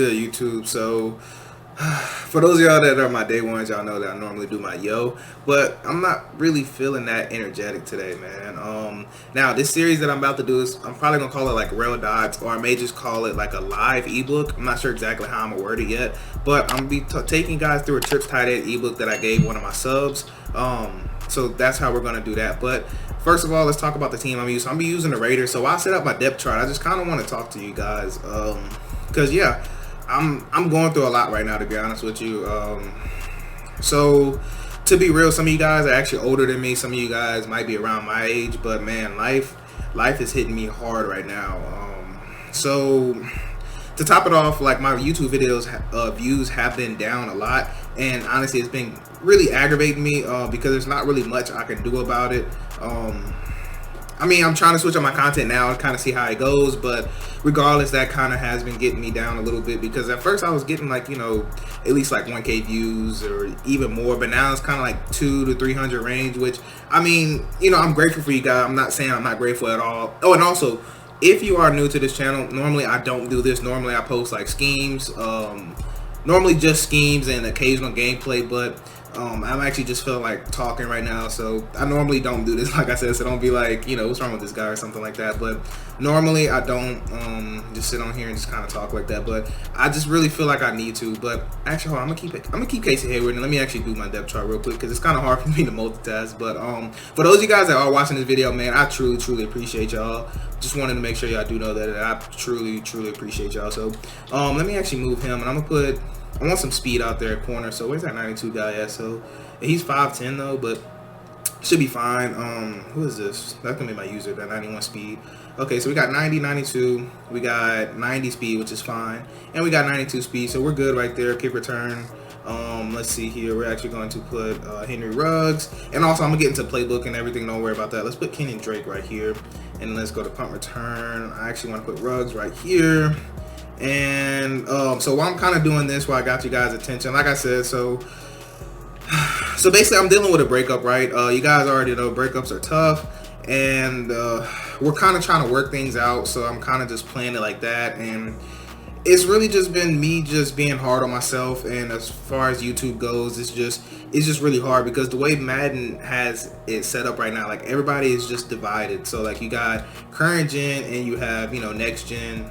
good, YouTube? So, for those of y'all that are my day ones, y'all know that I normally do my yo, but I'm not really feeling that energetic today, man. Now this series that I'm about to do is, I'm probably gonna call it like Rell Dots, or I may just call it like a live ebook. I'm not sure exactly how I'm gonna word it yet, but I'm gonna be taking guys through a Trips Tight End ebook that I gave one of my subs. So that's how we're gonna do that. But first of all, let's talk about the team I'm using. I'm gonna be using the Raiders. So while I set up my depth chart, I just kind of want to talk to you guys, because yeah, I'm going through a lot right now, to be honest with you. So to be real, some of you guys are actually older than me. Some of you guys might be around my age, but man, life is hitting me hard right now. So to top it off, like, my YouTube videos views have been down a lot, and honestly it's been really aggravating me because there's not really much I can do about it. I mean, I'm trying to switch up my content now and kind of see how it goes, but regardless, that kind of has been getting me down a little bit, because at first I was getting like, you know, at least like 1K views or even more, but now it's kind of like 200 to 300 range, which, I mean, you know, I'm grateful for you guys. I'm not saying I'm not grateful at all. Oh, and also, if you are new to this channel, normally I don't do this. Normally I post like schemes, normally just schemes and occasional gameplay, but I'm actually just feeling like talking right now, so I normally don't do this, like I said, so don't be like, you know, what's wrong with this guy or something like that. But normally I don't just sit on here and just kind of talk like that, but I just really feel like I need to. But actually, hold on, I'm gonna keep Casey Hayward, and let me actually do my depth chart real quick, because it's kind of hard for me to multitask. But for those of you guys that are watching this video, man, I truly appreciate y'all. Just wanted to make sure y'all do know that I truly appreciate y'all. So let me actually move him, and I'm gonna put, I want some speed out there at corner. So where's that 92 guy at? So he's 5'10" though, but should be fine. Who is this? That's gonna be my user, that 91 speed. Okay, so we got 90, 92, we got 90 speed, which is fine, and we got 92 speed, so we're good right there. Kick return. Let's see here. We're actually going to put Henry Ruggs, and also I'm gonna get into playbook and everything. Don't worry about that. Let's put Kenyon Drake right here, and let's go to punt return. I actually want to put Ruggs right here. And so while I'm kind of doing this, while I got you guys' attention, like I said, so basically I'm dealing with a breakup, right? You guys already know breakups are tough, and we're kind of trying to work things out, so I'm kind of just playing it like that. And it's really just been me just being hard on myself, and as far as YouTube goes, it's just really hard, because the way Madden has it set up right now, like, everybody is just divided. So like, you got current gen and you have, you know, next gen.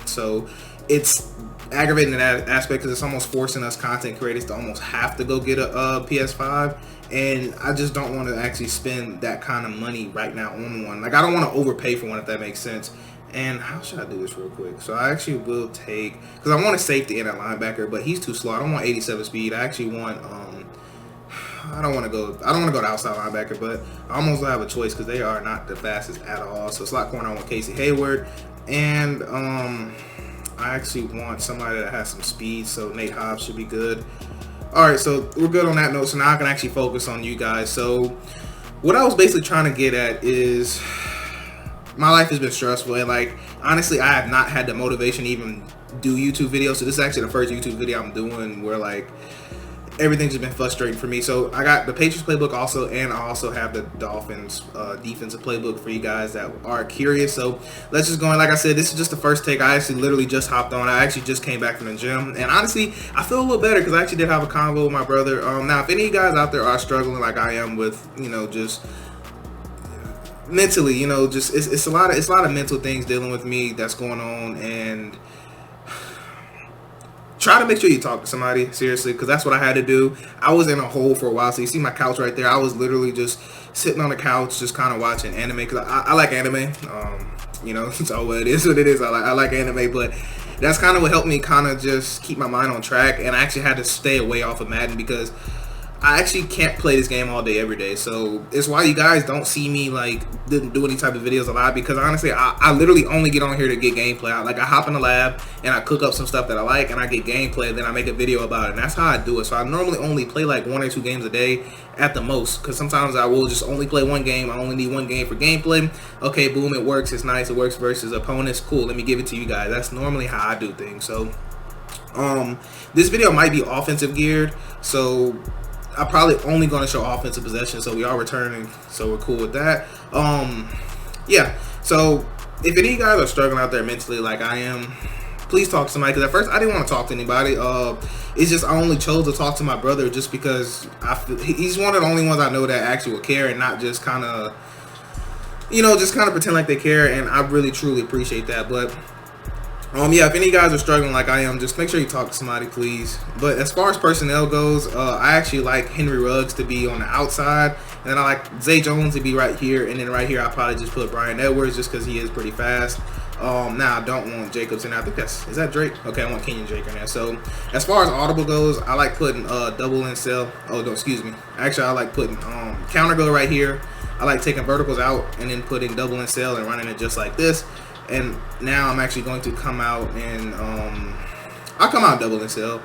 So it's aggravating in that aspect, because it's almost forcing us content creators to almost have to go get a PS5, and I just don't want to actually spend that kind of money right now on one. Like, I don't want to overpay for one, if that makes sense. And how should I do this real quick? So I actually will take, because I want a safety and a linebacker, but he's too slow. I don't want 87 speed. I actually want I don't want to go to outside linebacker, but I almost don't have a choice, because they are not the fastest at all. So slot corner, I want Casey Hayward, and I actually want somebody that has some speed, so Nate Hobbs should be good. All right, so we're good on that note. So now I can actually focus on you guys. So what I was basically trying to get at is, my life has been stressful, and like, honestly, I have not had the motivation to even do YouTube videos. So this is actually the first YouTube video I'm doing where like everything's just been frustrating for me. So I got the Patriots playbook also, and I also have the Dolphins defensive playbook for you guys that are curious. So let's just go in. Like I said, this is just the first take. I actually literally just hopped on. I actually just came back from the gym, and honestly, I feel a little better, because I actually did have a convo with my brother. Now, if any of you guys out there are struggling like I am with, you know, just mentally, you know, just it's a lot of mental things dealing with me that's going on, and try to make sure you talk to somebody, seriously, because that's what I had to do. I was in a hole for a while. So you see my couch right there. I was literally just sitting on the couch, just kind of watching anime, because I like anime. You know, so it is what it is. I like anime, but that's kind of what helped me kind of just keep my mind on track. And I actually had to stay away off of Madden, because I actually can't play this game all day every day. So it's why you guys don't see me like do any type of videos a lot, because honestly I literally only get on here to get gameplay. I hop in the lab and I cook up some stuff that I like, and I get gameplay, and then I make a video about it, and that's how I do it. So I normally only play like 1 or 2 games a day at the most, because sometimes I will just only play one game. I only need one game for gameplay. Okay, boom, it works, it's nice, it works versus opponents, cool, let me give it to you guys. That's normally how I do things. So this video might be offensive geared, so I'm probably only going to show offensive possession. So we are returning, so we're cool with that. Yeah, so if any of you guys are struggling out there mentally like I am, please talk to somebody, because at first I didn't want to talk to anybody. It's just I only chose to talk to my brother just because I feel he's one of the only ones I know that actually will care and not just kind of, just kind of pretend like they care, and I really truly appreciate that. But yeah, if any guys are struggling like I am, just make sure you talk to somebody, please. But as far as personnel goes, I actually like Henry Ruggs to be on the outside, and then I like Zay Jones to be right here, and then right here I'll probably just put Brian Edwards just because he is pretty fast. Now I don't want Jacobs in there. I think is that Drake? Okay, I want Kenyon Drake in there. So as far as audible goes, I like putting double in cell. Oh no, excuse me. Actually, I like putting counter go right here. I like taking verticals out and then putting double in cell and running it just like this. And now I'm actually going to come out and I'll come out double in cell,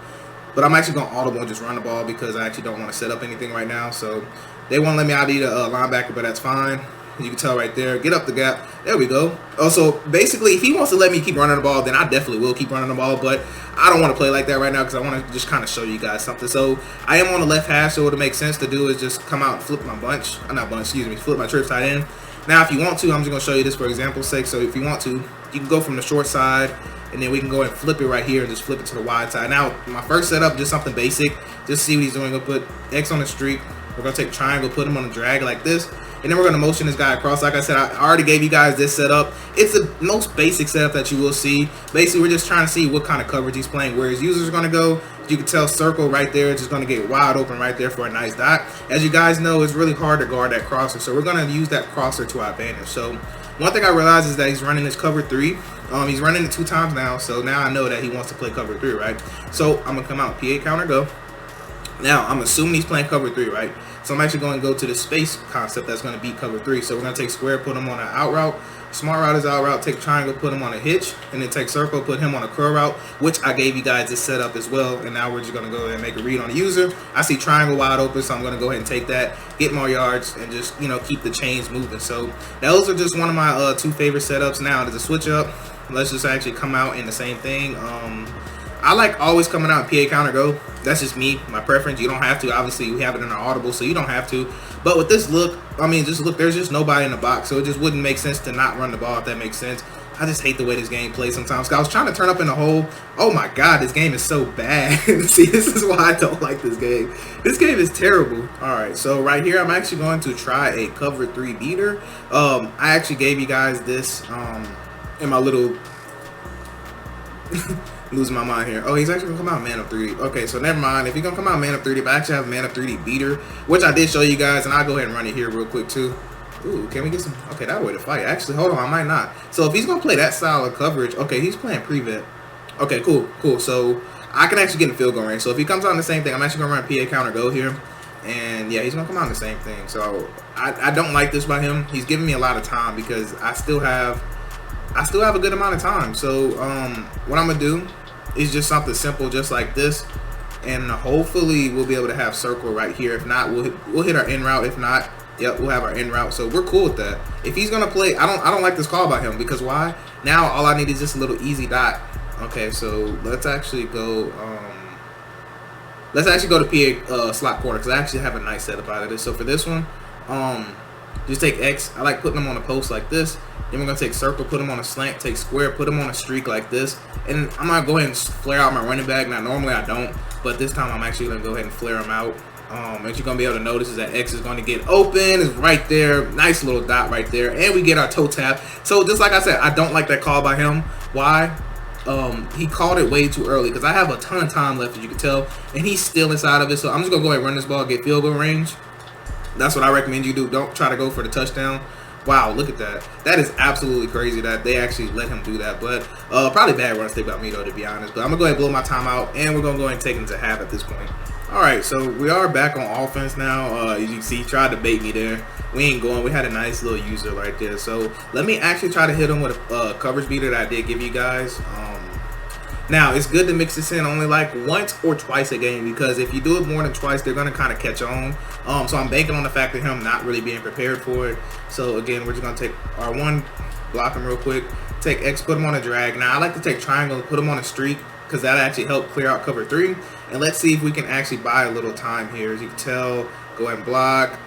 but I'm actually going to audible and just run the ball because I actually don't want to set up anything right now. So they won't let me out either linebacker, but that's fine. You can tell right there. Get up the gap. There we go. Also, basically, if he wants to let me keep running the ball, then I definitely will keep running the ball. But I don't want to play like that right now because I want to just kind of show you guys something. So I am on the left hash, so what it makes sense to do is just come out and flip my flip my trips tight end. Now, if you want to, I'm just going to show you this for example's sake. So if you want to, you can go from the short side, and then we can go and flip it right here and just flip it to the wide side. Now, my first setup, just something basic. Just see what he's doing. We'll put X on the streak. We're going to take triangle, put him on a drag like this. And then we're going to motion this guy across. Like I said, I already gave you guys this setup. It's the most basic setup that you will see. Basically, we're just trying to see what kind of coverage he's playing, where his users are going to go. You can tell circle right there. It's just going to get wide open right there for a nice dot. As you guys know, it's really hard to guard that crosser. So we're going to use that crosser to our advantage. So one thing I realized is that he's running this cover 3. He's running it 2 times now. So now I know that he wants to play cover 3, right? So I'm going to come out, PA counter go. Now, I'm assuming he's playing cover 3, right? So I'm actually going to go to the space concept that's going to beat cover 3. So we're going to take square, put him on an out route. Smart route is out route. Take triangle, put him on a hitch. And then take circle, put him on a curl route, which I gave you guys this setup as well. And now we're just going to go ahead and make a read on the user. I see triangle wide open, so I'm going to go ahead and take that, get more yards, and just, keep the chains moving. So those are just one of my 2 favorite setups. Now, to the switch up, let's just actually come out in the same thing. I like always coming out PA counter go. That's just me, my preference. You don't have to. Obviously, we have it in our audible, so you don't have to. But with this look, just look, there's just nobody in the box, so it just wouldn't make sense to not run the ball, if that makes sense. I just hate the way this game plays sometimes. I was trying to turn up in the hole. Oh my God, this game is so bad. See, this is why I don't like this game. This game is terrible. All right, so right here, I'm actually going to try a cover 3 beater. I actually gave you guys this in my little... Losing my mind here. Oh, he's actually gonna come out man up 3D. Okay, so never mind. If he's gonna come out man up 3D, but I actually have a man up 3D beater, which I did show you guys, and I'll go ahead and run it here real quick too. Ooh, can we get some? Okay, that way to fight. Actually, hold on, I might not. So if he's gonna play that style of coverage, okay, he's playing prevent. Okay, cool. So I can actually get in field goal range. So if he comes out in the same thing, I'm actually gonna run PA counter go here, and yeah, he's gonna come out in the same thing. So I don't like this by him. He's giving me a lot of time because I still have a good amount of time. So what I'm gonna do is just something simple, just like this, and hopefully we'll be able to have circle right here. If not, we'll hit our in route. If not, yep, we'll have our in route. So we're cool with that. If he's gonna play, I don't like this call by him because why? Now all I need is just a little easy dot. Okay, so let's actually go. To PA slot corner because I actually have a nice setup out of this. So for this one, just take X. I like putting them on a post like this. Then we're going to take circle, put them on a slant, take square, put them on a streak like this. And I'm going to go ahead and flare out my running back. Now, normally I don't, but this time I'm actually going to go ahead and flare them out. What you're going to be able to notice is that X is going to get open. It's right there. Nice little dot right there. And we get our toe tap. So just like I said, I don't like that call by him. Why? He called it way too early because I have a ton of time left, as you can tell. And he's still inside of it. So I'm just going to go ahead and run this ball, get field goal range. That's what I recommend you do. Don't try to go for the touchdown. Wow, look at that. That is absolutely crazy that they actually let him do that. But probably bad run stick by me, though, to be honest. But I'm going to go ahead and blow my timeout, and we're going to go ahead and take him to half at this point. All right, so we are back on offense now. As you can see, he tried to bait me there. We ain't going. We had a nice little user right there. So let me actually try to hit him with a coverage beater that I did give you guys. Now, it's good to mix this in only like once or twice a game because if you do it more than twice, they're going to kind of catch on. So I'm banking on the fact of him not really being prepared for it. So, again, we're just going to take R1, block him real quick, take X, put him on a drag. Now, I like to take triangle, put him on a streak because that actually helped clear out cover 3. And let's see if we can actually buy a little time here. As you can tell, go ahead and block.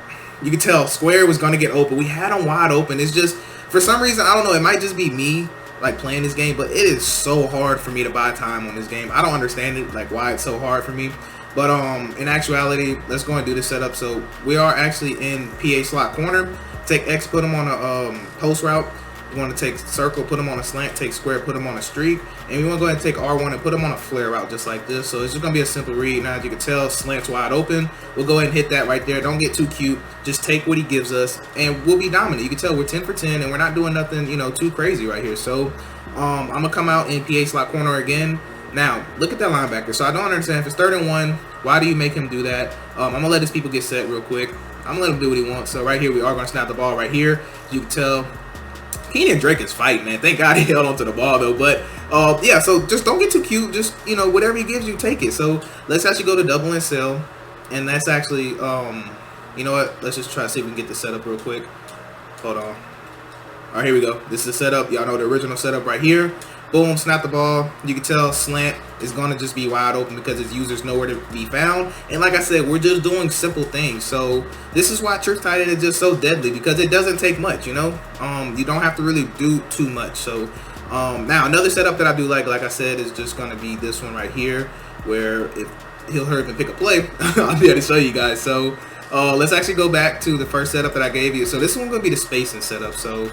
You can tell square was going to get open. We had him wide open. It's just, for some reason, I don't know, it might just be me. like playing this game, but it is so hard for me to buy time on this game. I don't understand it, like why it's so hard for me. But in actuality, let's go and do this setup. So we are actually in PA slot corner. Take X, put them on a post route. We want to take circle, put them on a slant, take square, put them on a streak, and we want to go ahead and take R1 and put them on a flare route just like this. So it's just going to be a simple read. Now, as you can tell, slant's wide open. We'll go ahead and hit that right there. Don't get too cute. Just take what he gives us, and we'll be dominant. You can tell we're 10 for 10, and we're not doing nothing, you know, too crazy right here. So I'm going to come out in PA slot corner again. Now, look at that linebacker. So I don't understand. If it's 3rd and 1, why do you make him do that? I'm going to let his people get set real quick. I'm going to let him do what he wants. So right here, we are going to snap the ball right here. As you can tell, Kenyon Drake is fighting, man. Thank God he held onto the ball, though. But, yeah, so just don't get too cute. Just, you know, whatever he gives you, take it. So let's actually go to double and sell. And that's actually, you know what? Let's just try to see if we can get the setup real quick. Hold on. All right, here we go. This is the setup. Y'all know the original setup right here. Boom, snap the ball. You can tell slant is going to just be wide open because his user's nowhere to be found. And like I said, we're just doing simple things. So this is why church tight end is just so deadly, because it doesn't take much, you know. You don't have to really do too much. So now another setup that I do like I said, is just going to be this one right here, where if he'll hurry up and pick a play, I'll be able to show you guys. So let's actually go back to the first setup that I gave you. So this one's going to be the spacing setup. So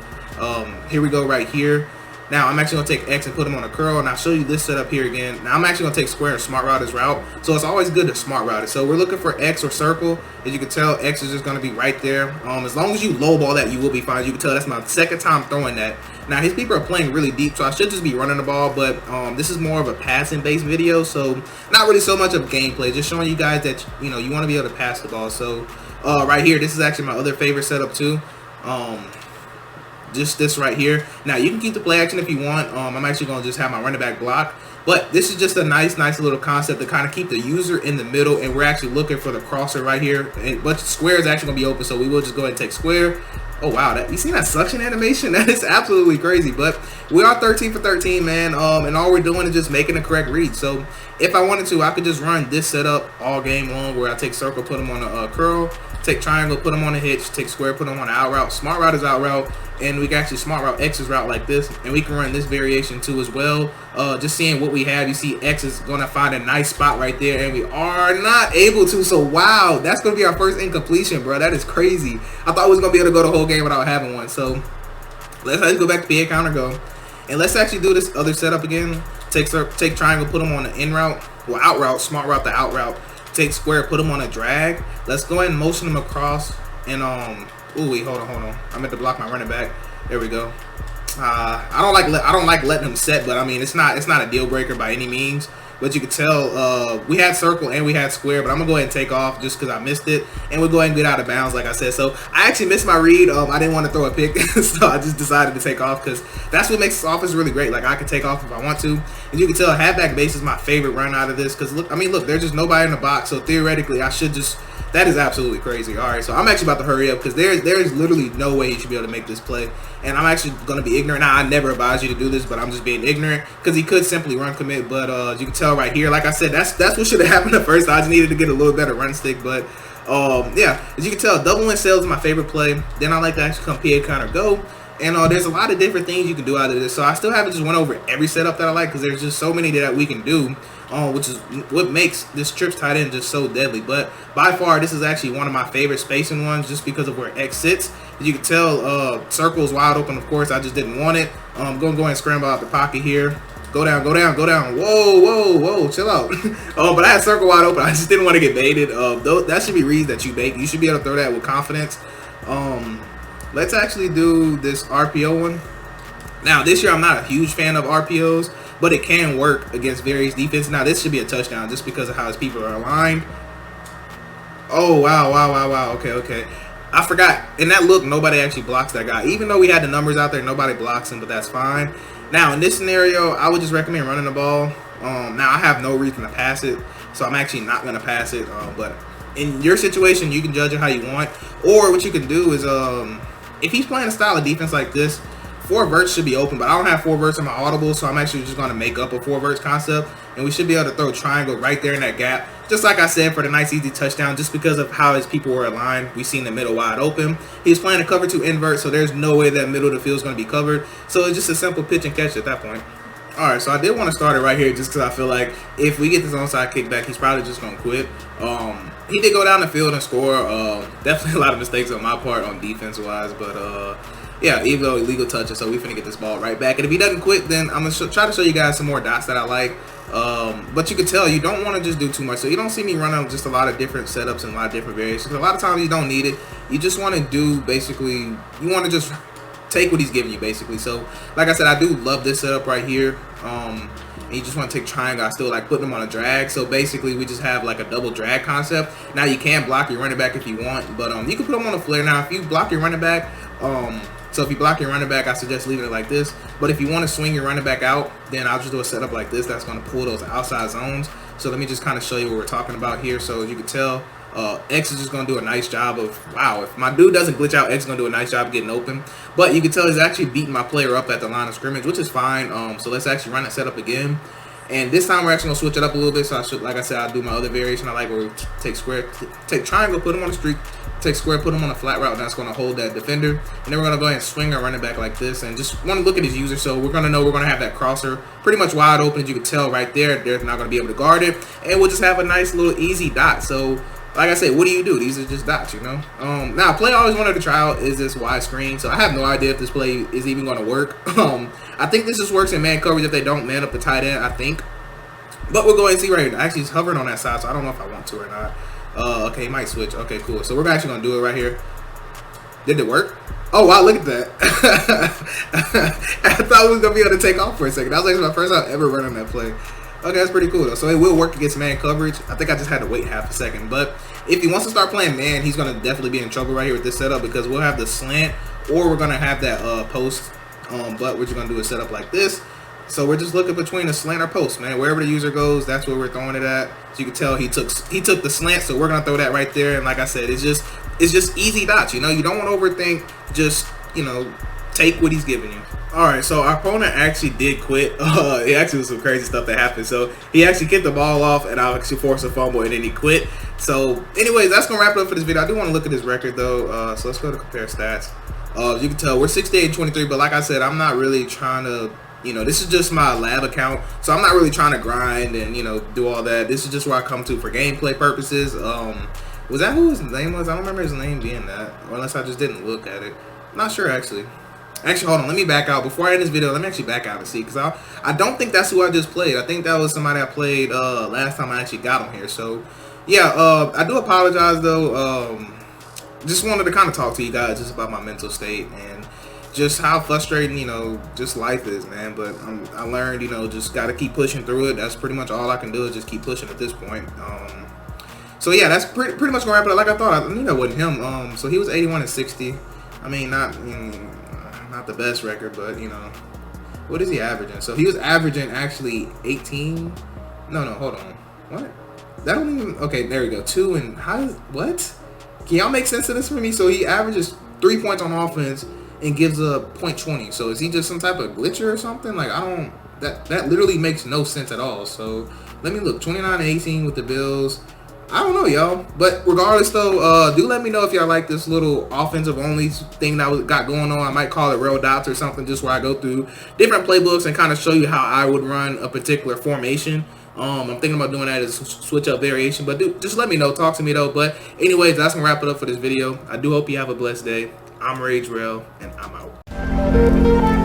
here we go right here. Now, I'm actually going to take X and put him on a curl, and I'll show you this setup here again. Now, I'm actually going to take square and smart route as route, so it's always good to smart route it. So we're looking for X or circle. As you can tell, X is just going to be right there. As long as you lowball that, you will be fine. As you can tell, that's my 2nd time throwing that. Now, his people are playing really deep, so I should just be running the ball, but this is more of a passing-based video, so not really so much of gameplay, just showing you guys that, you know, you want to be able to pass the ball. So right here, this is actually my other favorite setup too. Just this right here. Now, you can keep the play action if you want. I'm actually going to just have my running back block. But this is just a nice little concept to kind of keep the user in the middle. And we're actually looking for the crosser right here. But square is actually going to be open, so we will just go ahead and take square. Oh, wow. You see that suction animation? That is absolutely crazy. But we are 13 for 13, man. And all we're doing is just making the correct read. So if I wanted to, I could just run this setup all game long, where I take circle, put them on a curl, take triangle, put them on a hitch, take square, put them on an out route. Smart route is out route, and we can actually smart route X is route like this, and we can run this variation too as well. Just seeing what we have, you see X is going to find a nice spot right there, and we are not able to. So wow, that's going to be our first incompletion, bro. That is crazy. I thought we was going to be able to go the whole game without having one. So let's go back to PA counter go, and let's actually do this other setup again. Take triangle, put them on the in route, well, out route, smart route the out route. Take square, put them on a drag. Let's go ahead and motion them across. And ooh, wait, hold on. I meant to block my running back. There we go. I don't like letting them set, but I mean it's not a deal breaker by any means. But you can tell we had circle and we had square, but I'm gonna go ahead and take off just because I missed it, and we'll go ahead and get out of bounds like I said. So I actually missed my read. I didn't want to throw a pick, so I just decided to take off because that's what makes this offense really great. Like I can take off if I want to, and you can tell halfback base is my favorite run out of this because look, there's just nobody in the box, so theoretically I should just. That is absolutely crazy. All right, so I'm actually about to hurry up because there's literally no way he should be able to make this play. And I'm actually going to be ignorant. Now, I never advise you to do this, but I'm just being ignorant because he could simply run commit. But as you can tell right here, like I said, that's what should have happened at first. I just needed to get a little better run stick. But, yeah, as you can tell, double and sales is my favorite play. Then I like to actually come PA counter go. And there's a lot of different things you can do out of this. So I still haven't just went over every setup that I like because there's just so many that we can do. Which is what makes this trips tight end just so deadly. But by far, this is actually one of my favorite spacing ones just because of where X sits. As you can tell, circle is wide open, of course. I just didn't want it. I'm going to go ahead and scramble out the pocket here. Go down. Whoa, chill out. But I had circle wide open. I just didn't want to get baited. That should be reads that you bait. You should be able to throw that with confidence. Let's actually do this RPO one. Now, this year, I'm not a huge fan of RPOs, but it can work against various defenses. Now, this should be a touchdown just because of how his people are aligned. Oh, wow. Okay. I forgot. In that look, nobody actually blocks that guy. Even though we had the numbers out there, nobody blocks him, but that's fine. Now, in this scenario, I would just recommend running the ball. Now, I have no reason to pass it, so I'm actually not going to pass it. But in your situation, you can judge it how you want. Or what you can do is, if he's playing a style of defense like this, 4 verts should be open, but I don't have 4 verts in my audible, so I'm actually just going to make up a 4 verts concept, and we should be able to throw triangle right there in that gap. just like I said, for the nice easy touchdown, just because of how his people were aligned. We seen the middle wide open. He's playing a cover 2 invert, so there's no way that middle of the field is going to be covered. So it's just a simple pitch and catch at that point. Alright, so I did want to start it right here just because I feel like if we get this onside kickback, he's probably just going to quit. He did go down the field and score. Definitely a lot of mistakes on my part on defense-wise, but yeah, even though illegal touches, so we finna get this ball right back. And if he doesn't quit, then I'm going to try to show you guys some more dots that I like. But you can tell you don't want to just do too much. So you don't see me running just a lot of different setups and a lot of different variations. A lot of times you don't need it. You just want to do basically, you want to just take what he's giving you basically. So like I said, I do love this setup right here. And you just want to take triangle. I still like putting them on a drag. So basically we just have like a double drag concept. Now you can block your running back if you want, but you can put them on a flare. Now if you block your running back, so if you block your running back, I suggest leaving it like this. But if you want to swing your running back out, then I'll just do a setup like this. That's going to pull those outside zones. So let me just kind of show you what we're talking about here. So as you can tell, X is just going to do a nice job of, wow, if my dude doesn't glitch out, X is going to do a nice job of getting open. But you can tell he's actually beating my player up at the line of scrimmage, which is fine. So let's actually run that setup again. And this time we're actually going to switch it up a little bit. So I should, like I said, I'll do my other variation. I like where we take square, take triangle, put him on the streak, take square, put him on a flat route. That's going to hold that defender. And then we're going to go ahead and swing our running back like this. And just want to look at his user. So we're going to know we're going to have that crosser pretty much wide open. As you can tell right there, they're not going to be able to guard it. And we'll just have a nice little easy dot. So like I said, what do you do? These are just dots, you know. Now, play I always wanted to try out is this wide screen. So I have no idea if this play is even going to work. I think this just works in man coverage if they don't man up the tight end, I think. But we'll go ahead and see right here. Actually, he's hovering on that side, so I don't know if I want to or not. Okay, he might switch. Okay, cool. So we're actually going to do it right here. Did it work? Oh, wow, look at that. I thought we was going to be able to take off for a second. That was actually my first time ever running that play. Okay, that's pretty cool, though. So it will work against man coverage. I think I just had to wait half a second. But if he wants to start playing man, he's going to definitely be in trouble right here with this setup because we'll have the slant or we're going to have that post. But we're just going to do a setup like this. So we're just looking between a slant or post, man. Wherever the user goes, that's where we're throwing it at. So you can tell he took the slant, so we're gonna throw that right there. And like I said, it's just easy dots. You know, you don't want to overthink. Just, you know, take what he's giving you. All right, so our opponent actually did quit. It actually was some crazy stuff that happened. So he actually kicked the ball off, and I actually forced a fumble, and then he quit. So, anyways, that's gonna wrap it up for this video. I do want to look at his record though. So let's go to compare stats. As you can tell, we're 68-23, but like I said, I'm not really trying to. You know, this is just my lab account, so I'm not really trying to grind and, you know, do all that. This is just where I come to for gameplay purposes. Was that who his name was? I don't remember his name being that, or unless I just didn't look at it. I'm not sure, actually. Hold on. Let me back out. Before I end this video, let me actually back out and see, because I don't think that's who I just played. I think that was somebody I played last time I actually got on here. So, yeah, I do apologize, though. Just wanted to kind of talk to you guys just about my mental state and just how frustrating, you know, just life is, man. But I learned, you know, just got to keep pushing through it. That's pretty much all I can do is just keep pushing at this point. So yeah, that's pretty much gonna wrap it up. Like I thought, I knew that wasn't him. So he was 81-60. I mean, not the best record, but you know, what is he averaging? So he was averaging actually 18. No, hold on. What? That don't even. Okay, there we go. 2 and how? What? Can y'all make sense of this for me? So he averages 3 points on offense and gives a .20. So is he just some type of glitcher or something? Like, I don't, that literally makes no sense at all. So let me look. 29-18 with the Bills. I don't know, y'all. But regardless, though, do let me know if y'all like this little offensive only thing that we got going on. I might call it Rell dots or something, just where I go through different playbooks and kind of show you how I would run a particular formation. I'm thinking about doing that as a switch up variation, but just let me know. Talk to me though. But anyways, that's gonna wrap it up for this video. I do hope you have a blessed day. I'm Rell, and I'm out.